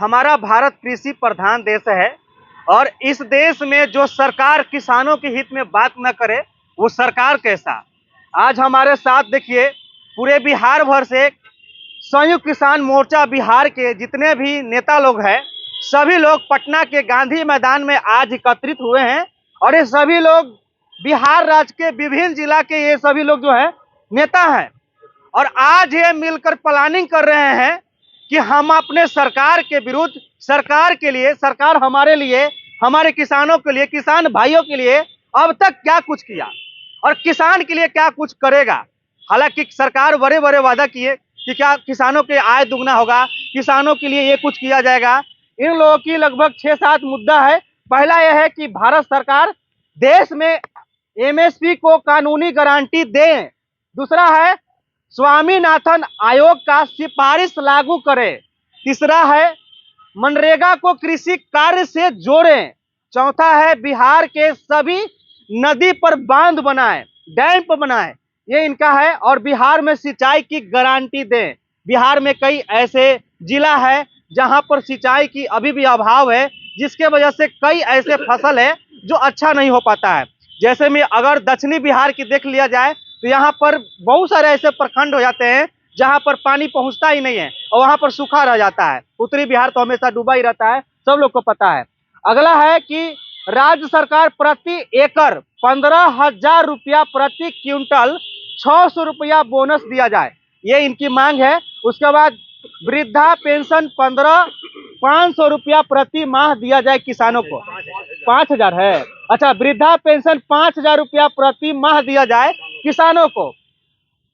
हमारा भारत कृषि प्रधान देश है और इस देश में जो सरकार किसानों के हित में बात न करे वो सरकार कैसा। आज हमारे साथ देखिए पूरे बिहार भर से संयुक्त किसान मोर्चा बिहार के जितने भी नेता लोग हैं सभी लोग पटना के गांधी मैदान में आज एकत्रित हुए हैं और ये सभी लोग बिहार राज्य के विभिन्न जिला के ये सभी लोग जो है नेता हैं और आज ये मिलकर प्लानिंग कर रहे हैं कि हम अपने सरकार के विरुद्ध, सरकार के लिए, सरकार हमारे लिए, हमारे किसानों के लिए, किसान भाइयों के लिए अब तक क्या कुछ किया और किसान के लिए क्या कुछ करेगा। हालांकि सरकार बड़े बड़े वादा किए कि क्या किसानों के आय दुगना होगा, किसानों के लिए ये कुछ किया जाएगा। इन लोगों की लगभग 6-7 मुद्दा है। पहला यह है कि भारत सरकार देश में एमएसपी को कानूनी गारंटी दे। दूसरा है स्वामीनाथन आयोग का सिफारिश लागू करे। तीसरा है मनरेगा को कृषि कार्य से जोड़ें। चौथा है बिहार के सभी नदी पर बांध बनाए, डैम बनाए, ये इनका है। और बिहार में सिंचाई की गारंटी दें। बिहार में कई ऐसे जिला है जहां पर सिंचाई की अभी भी अभाव है, जिसके वजह से कई ऐसे फसल है जो अच्छा नहीं हो पाता है। जैसे में अगर दक्षिणी बिहार की देख लिया जाए तो यहाँ पर बहुत सारे ऐसे प्रखंड हो जाते हैं जहाँ पर पानी पहुँचता ही नहीं है और वहाँ पर सूखा रह जाता है। उत्तरी बिहार तो हमेशा डूबा ही रहता है, सब लोग को पता है। अगला है कि राज्य सरकार प्रति एकड़ 15,000 रुपया प्रति क्विंटल 600 रुपया बोनस दिया जाए, ये इनकी मांग है। उसके बाद वृद्धा पेंशन 500 रुपया प्रति माह दिया जाए किसानों को। 5,000 है, अच्छा, वृद्धा पेंशन 5,000 रुपया प्रति माह दिया जाए किसानों को।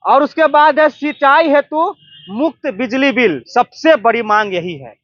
और उसके बाद है सिंचाई हेतु मुफ्त बिजली बिल। सबसे बड़ी मांग यही है,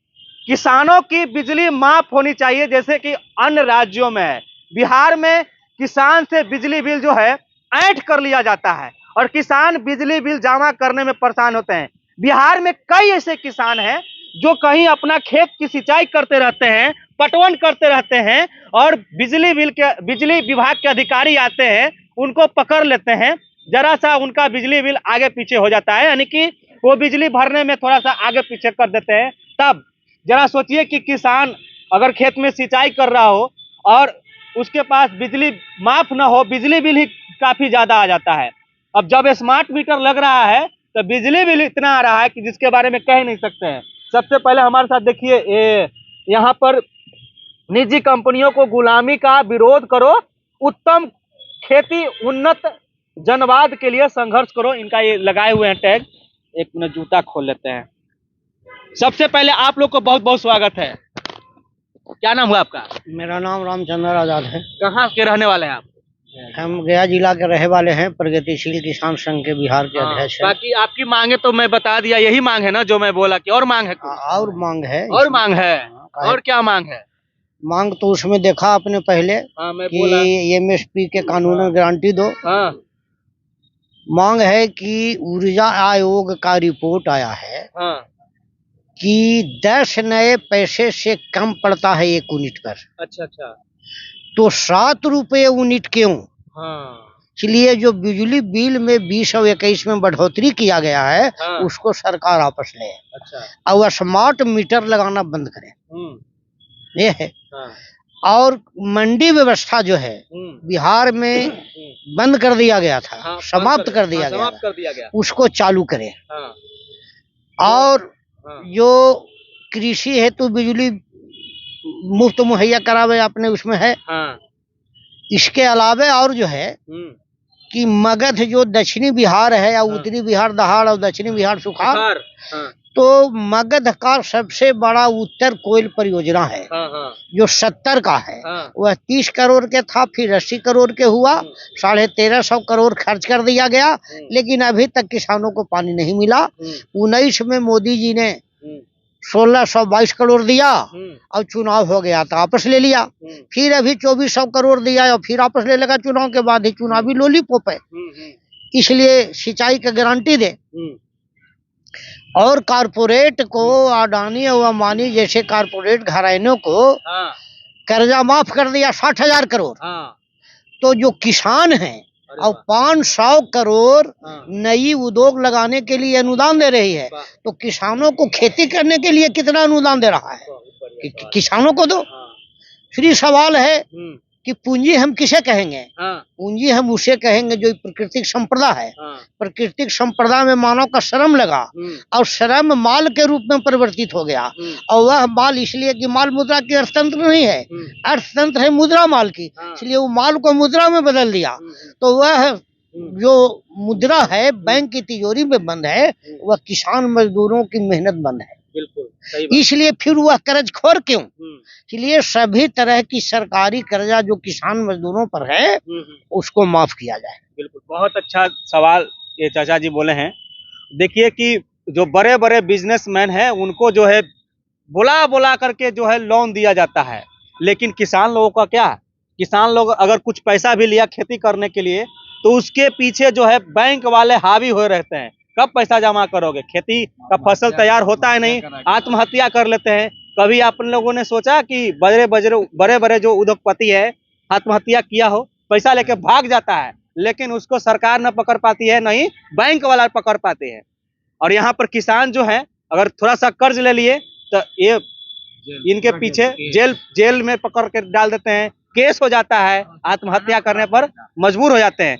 किसानों की बिजली माफ होनी चाहिए जैसे कि अन्य राज्यों में है। बिहार में किसान से बिजली बिल जो है ऐंठ कर लिया जाता है और किसान बिजली बिल जमा करने में परेशान होते हैं। बिहार में कई ऐसे किसान हैं जो कहीं अपना खेत की सिंचाई करते रहते हैं, पटवन करते रहते हैं और बिजली विभाग के अधिकारी आते हैं, उनको पकड़ लेते हैं, जरा सा उनका बिजली बिल आगे पीछे हो जाता है, यानी कि वो बिजली भरने में थोड़ा सा आगे पीछे कर देते हैं। तब जरा सोचिए कि किसान अगर खेत में सिंचाई कर रहा हो और उसके पास बिजली माफ ना हो, बिजली बिल ही काफी ज्यादा आ जाता है। अब जब स्मार्ट मीटर लग रहा है तो बिजली बिल इतना आ रहा है कि जिसके बारे में कह नहीं सकते हैं। सबसे पहले हमारे साथ देखिए, यहाँ पर निजी कंपनियों को गुलामी का विरोध करो, उत्तम खेती उन्नत जनवाद के लिए संघर्ष करो, इनका ये लगाए हुए हैं टैग। एक मिनट जूता खोल लेते हैं। सबसे पहले आप लोग को बहुत बहुत स्वागत है। क्या नाम हुआ आपका? मेरा नाम रामचंद्र आजाद है। कहाँ के रहने वाले हैं आप? हम गया जिला के रहने वाले हैं, प्रगतिशील किसान संघ के बिहार के अध्यक्ष हैं। बाकी आपकी मांगे तो मैं बता दिया, यही मांग है ना जो मैं बोला कि और मांग है? और मांग है, और मांग है। और क्या मांग है? मांग तो उसमें देखा आपने पहले कि एमएसपी के कानूनी गारंटी दो। मांग है कि ऊर्जा आयोग का रिपोर्ट आया है कि 10 नए पैसे से कम पड़ता है 1 यूनिट पर। अच्छा, तो 7 रुपये यूनिट क्यों? इसलिए जो बिजली बिल में 20 और 21 में बढ़ोतरी किया गया है उसको सरकार वापस ले। अच्छा। और स्मार्ट मीटर लगाना बंद करे, ये है। और मंडी व्यवस्था जो है बिहार में बंद कर दिया गया था, समाप्त कर दिया गया, उसको चालू करे। और जो कृषि हेतु बिजली मुफ्त मुहैया करावे अपने उसमें है। इसके अलावे और जो है कि मगध जो दक्षिणी बिहार है या उत्तरी बिहार दहाड़ और दक्षिणी बिहार सुखाड़, तो मगध का सबसे बड़ा उत्तर कोयल परियोजना है जो 70 का है। वह 30 करोड़ के था, फिर 80 करोड़ के हुआ, 1350 करोड़ खर्च कर दिया गया, लेकिन अभी तक किसानों को पानी नहीं मिला। 19 में मोदी जी ने 1622 करोड़ दिया और चुनाव हो गया तो वापस ले लिया। फिर अभी 2400 करोड़ दिया और फिर वापस ले लेगा, चुनाव के बाद ही चुनावी लॉलीपॉप है। इसलिए सिंचाई का गारंटी दे। और कारपोरेट को, अडानी और अंबानी जैसे कारपोरेट घरानों को कर्जा माफ कर दिया 60,000 करोड़। तो जो किसान हैं और 500 करोड़ नई उद्योग लगाने के लिए अनुदान दे रही है। तो किसानों को खेती करने के लिए कितना अनुदान दे रहा है? किसानों को दो। फिर सवाल है कि पूंजी हम किसे कहेंगे? पूंजी हम उसे कहेंगे जो प्राकृतिक संपदा है। प्राकृतिक संपदा में मानव का श्रम लगा और श्रम माल के रूप में परिवर्तित हो गया। और वह माल इसलिए कि माल मुद्रा की अर्थतंत्र नहीं है, अर्थतंत्र है मुद्रा माल की, इसलिए वो माल को मुद्रा में बदल दिया। तो वह जो मुद्रा है बैंक की तिजोरी में बंद है, वह किसान मजदूरों की मेहनत बंद है। बिल्कुल, इसलिए फिर वह कर्ज खोर क्यों? इसलिए सभी तरह की सरकारी कर्जा जो किसान मजदूरों पर है उसको माफ किया जाए। बिल्कुल, बहुत अच्छा सवाल ये चाचा जी बोले हैं। देखिए कि जो बड़े बड़े बिजनेसमैन हैं उनको जो है बुला बुला करके जो है लोन दिया जाता है, लेकिन किसान लोगों का क्या? किसान लोग अगर कुछ पैसा भी लिया खेती करने के लिए तो उसके पीछे जो है बैंक वाले हावी हुए रहते हैं। कब पैसा जमा करोगे? खेती का फसल तैयार होता है नहीं, आत्महत्या कर लेते हैं। कभी आप लोगों ने सोचा कि बड़े बड़े जो उद्योगपति है आत्महत्या किया हो? पैसा लेके भाग जाता है, लेकिन उसको सरकार न पकड़ पाती है, नहीं बैंक वाला पकड़ पाते हैं। और यहाँ पर किसान जो है अगर थोड़ा सा कर्ज ले लिए तो ये इनके पीछे जेल में पकड़ के डाल देते हैं, केस हो जाता है, आत्महत्या करने पर मजबूर हो जाते हैं।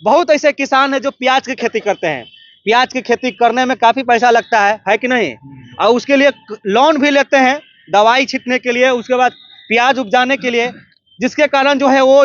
बहुत ऐसे किसान हैं जो प्याज की खेती करते हैं। प्याज की खेती करने में काफी पैसा लगता है कि नहीं? और उसके लिए लोन भी लेते हैं दवाई छींटने के लिए, उसके बाद प्याज उपजाने के लिए, जिसके कारण जो है वो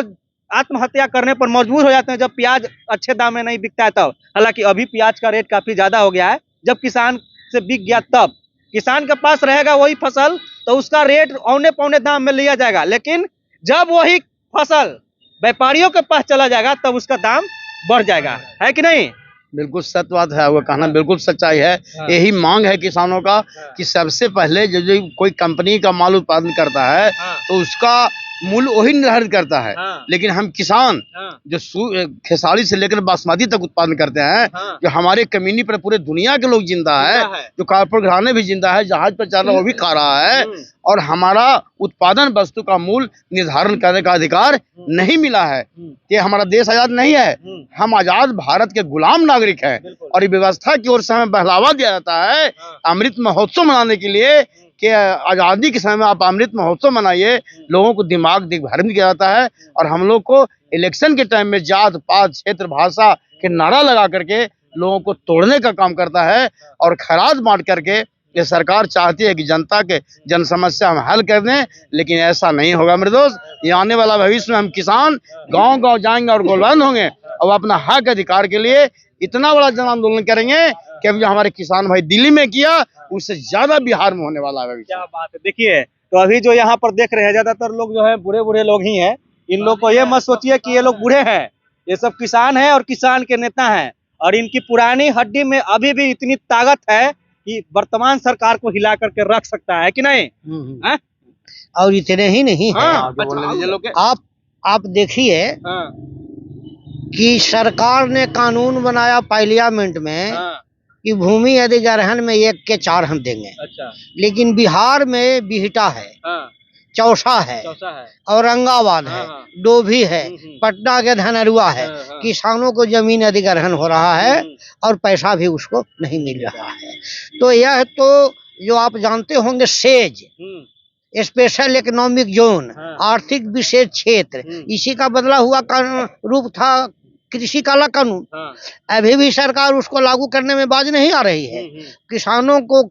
आत्महत्या करने पर मजबूर हो जाते हैं जब प्याज अच्छे दाम में नहीं बिकता है तब। हालांकि अभी प्याज का रेट काफी ज्यादा हो गया है, जब किसान से बिक गया तब किसान के पास रहेगा वही फसल तो उसका रेट औने पौने दाम में लिया जाएगा, लेकिन जब वही फसल व्यापारियों के पास चला जाएगा तब उसका दाम बढ़ जाएगा, है कि नहीं? बिल्कुल सत्य बात है, वो कहना बिल्कुल सच्चाई है। यही मांग है किसानों का कि सबसे पहले जो कोई कंपनी का माल उत्पादन करता है तो उसका मूल्य वही निर्धारित करता है। लेकिन हम किसान जो खेसारी से लेकर बासमती तक उत्पादन करते हैं, जो हमारे कम्युनिटी पर पूरे दुनिया के लोग जिंदा है, जो कारपोरेट घराने भी जिंदा है, जहाज पर चल रहा वो भी खा रहा है, और हमारा उत्पादन वस्तु का मूल्य निर्धारण करने का अधिकार नहीं मिला है। ये हमारा देश आजाद नहीं है, हम आजाद भारत के गुलाम नागरिक हैं। और ये व्यवस्था की ओर से हमें बहलावा दिया जाता है अमृत महोत्सव मनाने के लिए कि आजादी के समय में आप अमृत महोत्सव मनाइए, लोगों को दिमाग दिग्भ्रमित किया जाता है। और हम लोग को इलेक्शन के टाइम में जात पात क्षेत्र भाषा के नारा लगा करके लोगों को तोड़ने का काम करता है और खराज बांट करके ये सरकार चाहती है कि जनता के जन समस्या हम हल कर दें, लेकिन ऐसा नहीं होगा मेरे दोस्त। ये आने वाला भविष्य में हम किसान गांव गांव जाएंगे और गोलबंद होंगे और अपना हक अधिकार के लिए इतना बड़ा जन आंदोलन करेंगे कि अभी जो हमारे किसान भाई दिल्ली में किया उससे ज्यादा बिहार में होने वाला है। क्या बात है। देखिए तो अभी जो यहाँ पर देख रहे हैं ज्यादातर लोग जो है बूढ़े लोग ही हैं। इन लोग को ये मत सोचिए कि ये लोग बूढ़े हैं, ये सब किसान हैं और किसान के नेता हैं, और इनकी पुरानी हड्डी में अभी भी इतनी ताकत है कि वर्तमान सरकार को हिला करके रख सकता है कि नहीं? और इतने ही नहीं है, आप देखिए कि सरकार ने कानून बनाया पार्लियामेंट में कि भूमि अधिग्रहण में 1 के 4 हम देंगे। अच्छा। लेकिन बिहार में बिहटा है, चौसा है, औरंगाबाद है, डोभी है, पटना के धनरुआ है। किसानों को जमीन अधिग्रहण हो रहा है और पैसा भी उसको नहीं मिल रहा है। तो यह तो जो आप जानते होंगे सेज स्पेशल इकोनॉमिक जोन, आर्थिक विशेष क्षेत्र, इसी का बदला हुआ रूप था कृषि काला कानून। अभी भी सरकार उसको लागू करने में बाज नहीं आ रही है। किसानों को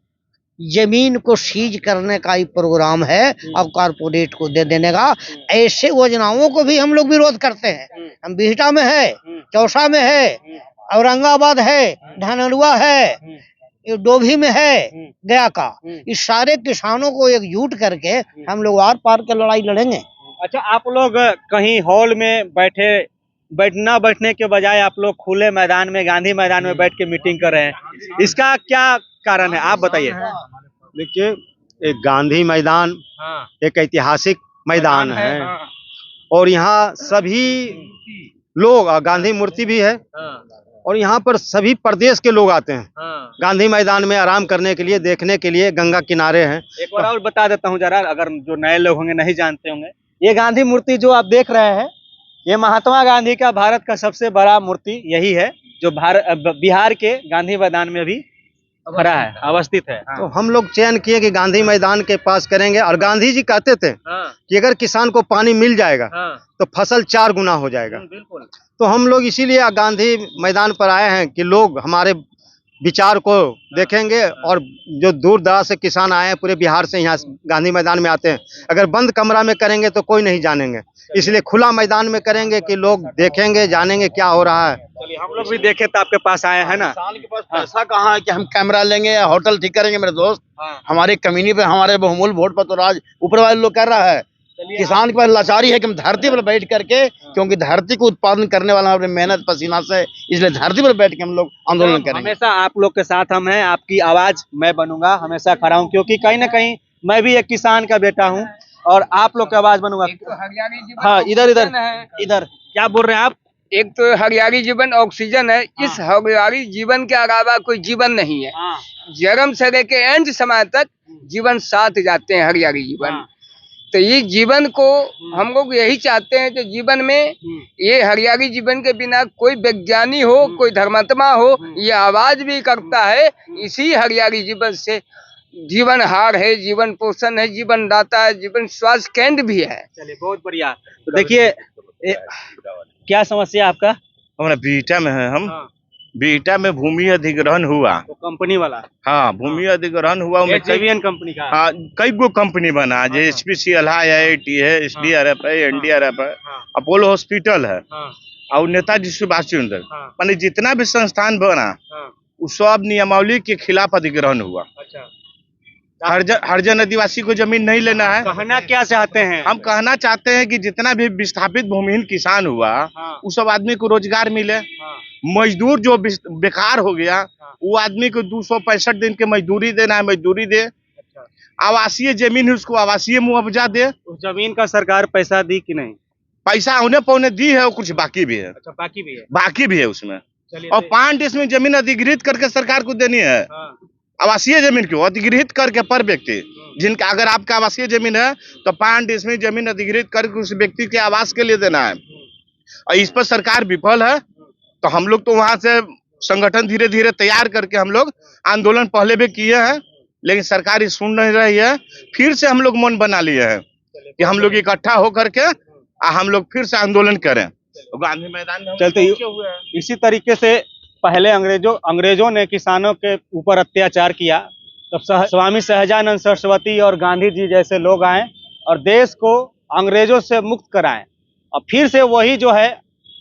जमीन को सीज करने का ही प्रोग्राम है अब कारपोरेट को दे देने का। ऐसे योजनाओं को भी हम लोग विरोध करते हैं। हम बिहटा में है, चौसा में है, औरंगाबाद है, धनरुआ है, डोभी में है, गया का। इस सारे किसानों को एकजुट करके हम लोग आर पार की लड़ाई लड़ेंगे। अच्छा, आप लोग कहीं हॉल में बैठने के बजाय आप लोग खुले मैदान में, गांधी मैदान में बैठ के मीटिंग कर रहे हैं, इसका क्या कारण है आप बताइए? देखिए गांधी मैदान एक ऐतिहासिक मैदान है और यहाँ सभी लोग, गांधी मूर्ति भी है और यहाँ पर सभी प्रदेश के लोग आते हैं गांधी मैदान में आराम करने के लिए, देखने के लिए। गंगा किनारे हैं। एक बार और बता देता हूँ जरा, अगर जो नए लोग होंगे नहीं जानते होंगे, ये गांधी मूर्ति जो आप देख रहे हैं ये महात्मा गांधी का भारत का सबसे बड़ा मूर्ति यही है, जो बिहार के गांधी मैदान में भी खड़ा है, अवस्थित है। तो हम लोग चयन किए कि गांधी मैदान के पास करेंगे, और गांधी जी कहते थे कि अगर किसान को पानी मिल जाएगा तो फसल 4 गुना हो जाएगा। बिल्कुल। तो हम लोग इसीलिए गांधी मैदान पर आए हैं कि लोग हमारे विचार को देखेंगे, और जो दूर दराज से किसान आए हैं पूरे बिहार से यहाँ गांधी मैदान में आते हैं। अगर बंद कमरा में करेंगे तो कोई नहीं जानेंगे, इसलिए खुला मैदान में करेंगे कि लोग देखेंगे, जानेंगे क्या हो रहा है। चलिए हम लोग भी देखे तो आपके पास आए हैं ना। किसान के पास पैसा कहाँ है कि हम कैमरा लेंगे या होटल ठीक करेंगे मेरे दोस्त। हमारी कम्युनिटी पे, हमारे बहुमूल्य वोट पर तो राज ऊपर वाले लोग कर रहा है। किसान के पास लाचारी है कि हम धरती पर बैठ करके, क्योंकि धरती को उत्पादन करने वाला अपने मेहनत पसीना से, इसलिए धरती पर बैठ के हम लोग आंदोलन करेंगे। हमेशा आप लोग के साथ हम हैं, आपकी आवाज मैं बनूंगा, हमेशा खड़ा हूँ, क्योंकि कहीं ना कहीं मैं भी एक किसान का बेटा हूँ और आप लोग की आवाज बनूंगा। हाँ, इधर इधर इधर क्या बोल रहे हैं आप? एक तो हरियाली जीवन ऑक्सीजन है। इस हरियाली जीवन के अलावा कोई जीवन नहीं है। जन्म से लेके एंड समय तक जीवन साथ जाते हैं, हरियाली जीवन। तो ये जीवन को हम लोग यही चाहते हैं कि जीवन में ये हरियाली जीवन के बिना कोई वैज्ञानिक हो, कोई धर्मात्मा हो, ये आवाज भी करता है। इसी हरियाली जीवन से जीवन हार है, जीवन पोषण है, जीवन दाता है, जीवन स्वास्थ्य केंद्र भी है। चलिए बहुत बढ़िया। तो देखिए क्या समस्या आपका? हमारा बीटा में है, हम बीटा में भूमि अधिग्रहण हुआ, तो कंपनी वाला। हाँ, भूमि अधिग्रहण हुआ। कंपनी का। हाँ, कई गो कंपनी बना, जैसे एचपीसीएल है, IIT है, SDRF है, NDRF है, अपोलो हॉस्पिटल है, और नेताजी सुभाष चंद्र, माने जितना भी संस्थान बना उस सब नियमावली के खिलाफ अधिग्रहण हुआ। हरिजन आदिवासी को जमीन नहीं लेना है। कहना क्या चाहते हैं? हम कहना चाहते हैं कि जितना भी विस्थापित भूमिहीन किसान हुआ, उस सब आदमी को रोजगार मिले। मजदूर जो बेकार हो गया, वो आदमी को 265 दिन के मजदूरी देना है, मजदूरी दे। आवासीय जमीन है, उसको आवासीय मुआवजा दे। उस जमीन का सरकार पैसा दी कि नहीं? पैसा औने पौने दी है, और कुछ बाकी भी है। अच्छा, बाकी भी है? बाकी भी है उसमें। और 5 देश में जमीन अधिग्रहित करके सरकार को देनी है। आवासीय जमीन क्यों अधिग्रहित करके पर व्यक्ति, जिनका अगर आपका आवासीय जमीन है तो 5 देश में जमीन अधिग्रहित करके उस व्यक्ति के आवास के लिए देना है। और इस पर सरकार विफल है। तो हम लोग तो वहां से संगठन धीरे धीरे तैयार करके हम लोग आंदोलन पहले भी किए हैं, लेकिन सरकार सुन नहीं रही है। फिर से हम लोग मन बना लिए हैं कि हम लोग इकट्ठा होकर के हम लोग फिर से आंदोलन करें। गांधी मैदान में चलते इसी तरीके से पहले अंग्रेजों ने किसानों के ऊपर अत्याचार किया, तब स्वामी सहजानंद सरस्वती और गांधी जी जैसे लोग आए और देश को अंग्रेजों से मुक्त कराएं। और फिर से वही जो है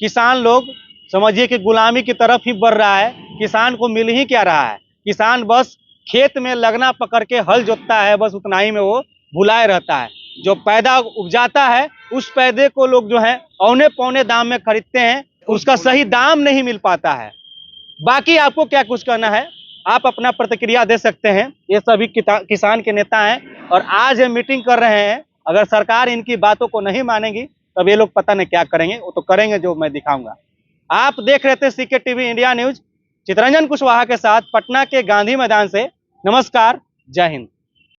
किसान लोग समझिए कि गुलामी की तरफ ही बढ़ रहा है। किसान को मिल ही क्या रहा है? किसान बस खेत में लगना पकड़ के हल जोतता है, बस उतना ही में वो भुलाए रहता है। जो पैदा उपजाता है उस पैदे को लोग जो है औने पौने दाम में खरीदते हैं, उसका सही दाम नहीं मिल पाता है। बाकी आपको क्या कुछ कहना है, आप अपना प्रतिक्रिया दे सकते हैं। ये सभी किसान के नेता हैं और आज ये मीटिंग कर रहे हैं। अगर सरकार इनकी बातों को नहीं मानेगी तब ये लोग पता नहीं क्या करेंगे, वो तो करेंगे जो मैं दिखाऊंगा। आप देख रहे थे CK TV India news, Chitranjan Kushwaha के साथ पटना के गांधी मैदान से। नमस्कार, जय हिंद।